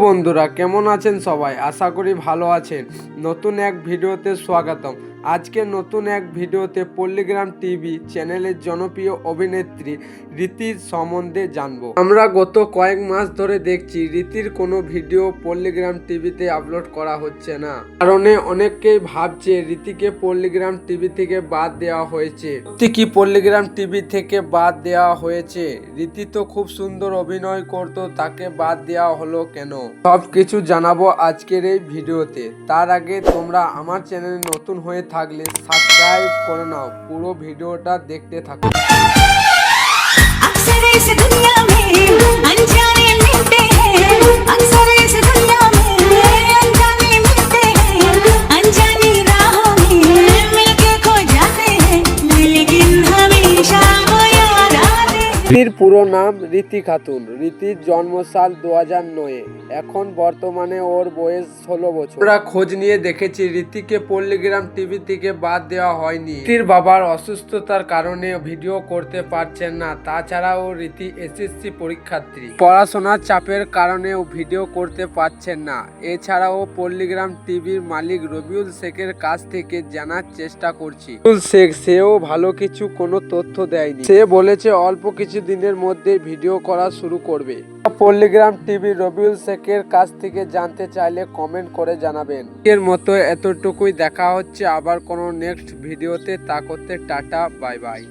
বন্ধুরা, কেমন আছেন সবাই? আশা করি ভালো আছেন। নতুন এক ভিডিওতে স্বাগতম। আজকে নতুন এক ভিডিওতে পল্লীগ্রাম টিভি চ্যানেলের জনপ্রিয় অভিনেত্রী রীতির সম্বন্ধে জানবো। আমরা গত কয়েক মাস ধরে দেখছি রীতির কোনো ভিডিও পল্লীগ্রাম টিভিতে আপলোড করা হচ্ছে না, কারণে অনেকেই ভাবছে রীতিকে পল্লীগ্রাম টিভি থেকে বাদ দেওয়া হয়েছে। সত্যি কি পল্লীগ্রাম টিভি থেকে বাদ দেওয়া হয়েছে? রীতি তো খুব সুন্দর অভিনয় করতো, তাকে বাদ দেওয়া হলো কেন? সবকিছু জানাবো আজকের এই ভিডিওতে। তার আগে তোমরা আমার চ্যানেলে নতুন হয়ে থাকলে সাবস্ক্রাইব করে নাও, পুরো ভিডিওটা দেখতে থাকো। রীতির পুরো নাম রীতি খাতুন। রীতির জন্মসাল 2009। এখন বর্তমানে ওর বয়স 16 বছর। আমরা খোঁজ নিয়ে দেখেছি রীতিকে পল্লীগ্রাম টিভি থেকে বাদ দেওয়া হয়নি। রীতির বাবার অসুস্থতার কারণে ভিডিও করতে পারছেন না। তাছাড়াও রীতি এসএসসি পরীক্ষার্থী, পড়াশোনার চাপের কারণেও ভিডিও করতে পারছেন না। এছাড়াও পল্লীগ্রাম টিভির মালিক রবিউল শেখের কাছ থেকে জানার চেষ্টা করছি। রবিউল শেখ সেও ভালো কিছু কোনো তথ্য দেয়নি। সে বলেছে অল্প কিছু দিনের মধ্যে ভিডিও করা শুরু করবে। পল্লীগ্রাম টিভি রবিউল শেখের কাছ থেকে জানতে চাইলে কমেন্ট করে জানাবেন। এর মতো এতটুকুই, দেখা হচ্ছে আবার কোনো নেক্সট ভিডিওতে। তা করতে টাটা, বাই বাই।